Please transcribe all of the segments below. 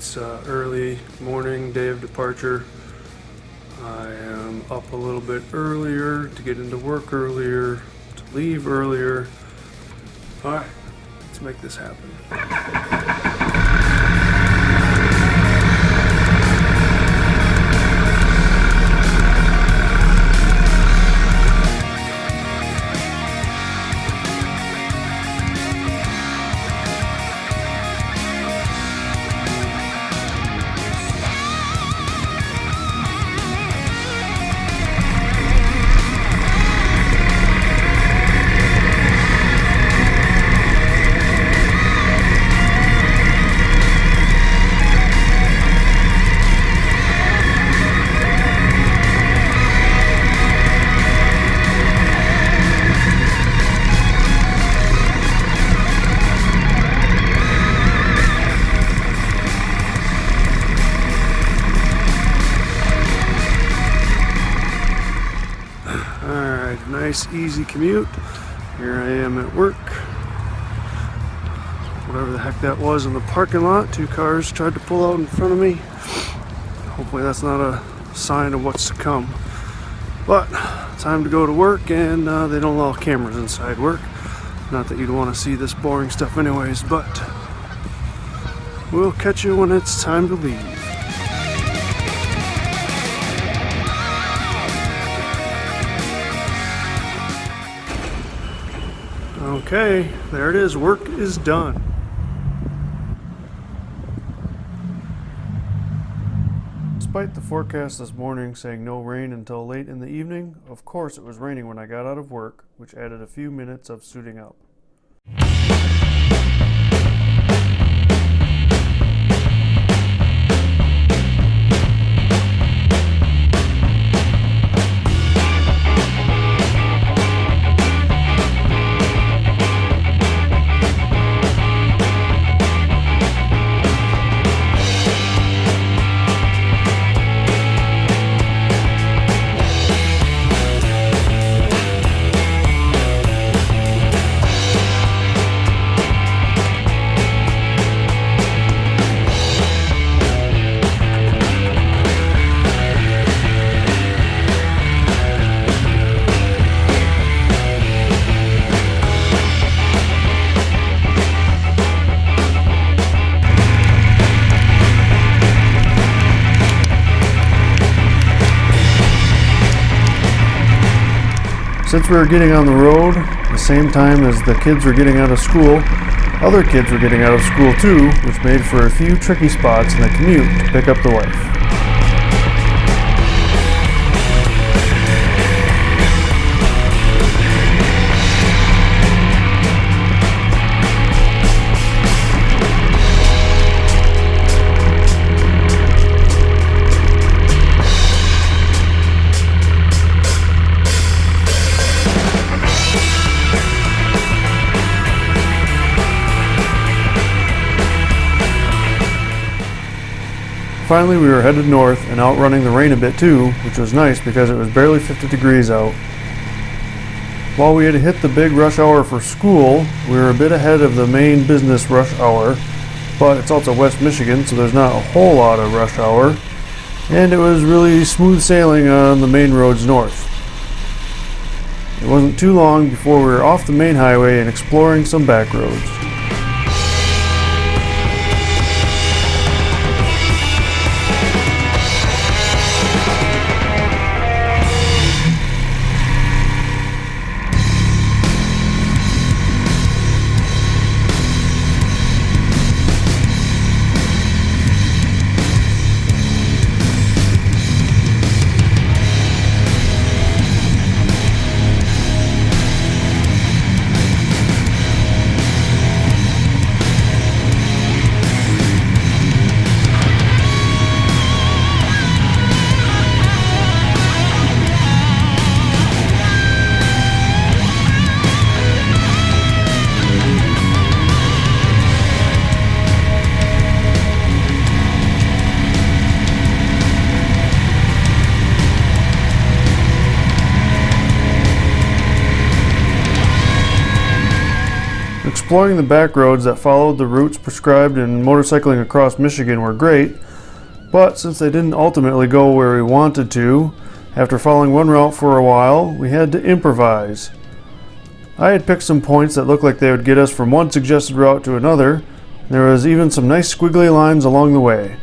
It's early morning, day of departure. I am up a little bit earlier to get into work earlier, to leave earlier. Alright, let's make this happen. Alright, nice easy commute. Here I am at work. Whatever the heck that was in the parking lot. Two cars tried to pull out in front of me. Hopefully that's not a sign of what's to come. But, time to go to work, and they don't allow cameras inside work. Not that you'd want to see this boring stuff anyways, but we'll catch you when it's time to leave. Okay, there it is. Work is done. Despite the forecast this morning saying no rain until late in the evening, of course it was raining when I got out of work, which added a few minutes of suiting up. Since we were getting on the road, the same time as the kids were getting out of school, other kids were getting out of school too, which made for a few tricky spots in the commute to pick up the wife. Finally, we were headed north and outrunning the rain a bit too, which was nice because it was barely 50 degrees out. While we had hit the big rush hour for school, we were a bit ahead of the main business rush hour, but it's also West Michigan, so there's not a whole lot of rush hour, and it was really smooth sailing on the main roads north. It wasn't too long before we were off the main highway and exploring some back roads. Exploring the back roads that followed the routes prescribed in motorcycling across Michigan were great, but since they didn't ultimately go where we wanted to, after following one route for a while, we had to improvise. I had picked some points that looked like they would get us from one suggested route to another. There was even some nice squiggly lines along the way.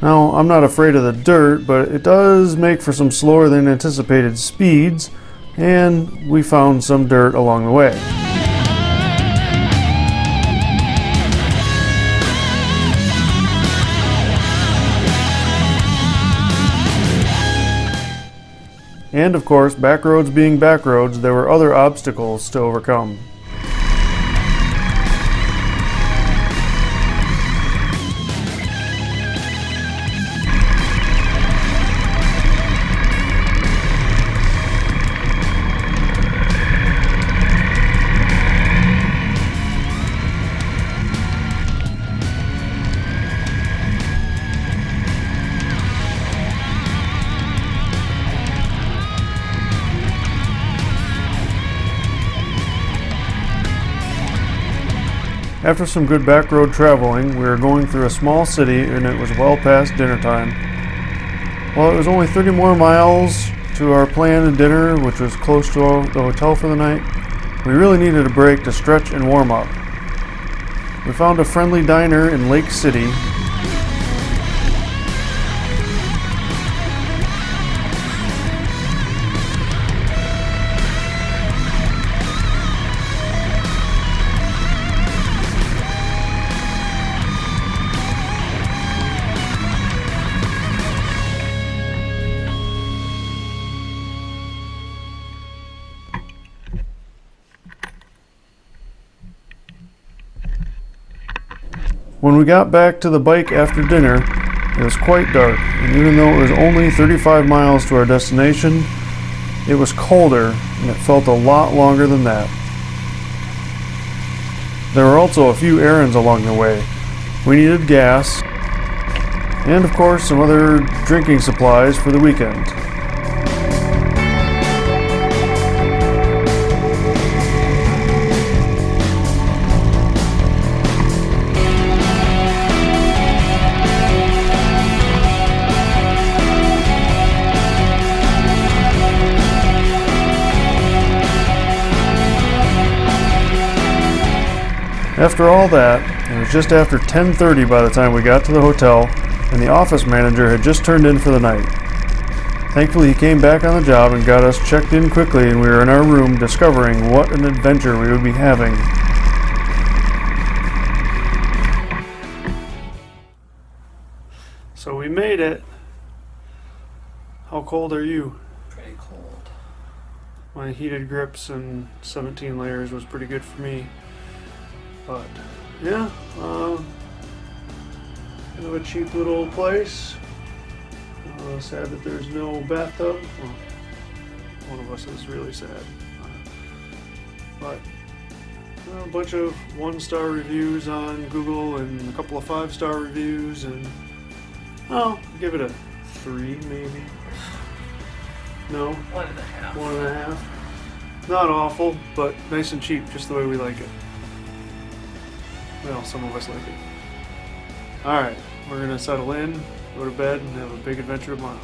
Now, I'm not afraid of the dirt, but it does make for some slower than anticipated speeds, and we found some dirt along the way. And of course, back roads being back roads, there were other obstacles to overcome. After some good back road traveling, we were going through a small city and it was well past dinner time. While it was only 30 more miles to our planned dinner, which was close to the hotel for the night, we really needed a break to stretch and warm up. We found a friendly diner in Lake City. When we got back to the bike after dinner, it was quite dark, and even though it was only 35 miles to our destination, it was colder, and it felt a lot longer than that. There were also a few errands along the way. We needed gas, and of course some other drinking supplies for the weekend. After all that, it was just after 10:30 by the time we got to the hotel, and the office manager had just turned in for the night. Thankfully, he came back on the job and got us checked in quickly, and we were in our room discovering what an adventure we would be having. So we made it. How cold are you? Pretty cold. My heated grips and 17 layers was pretty good for me. But yeah, kind of a cheap little place. Sad that there's no bathtub. Well, one of us is really sad. But a bunch of 1-star reviews on Google and a couple of 5-star reviews, and I'll give it a 3 maybe. No? 1.5. 1.5. Not awful, but nice and cheap, just the way we like it. Well, some of us like it. Alright, we're going to settle in, go to bed, and have a big adventure tomorrow.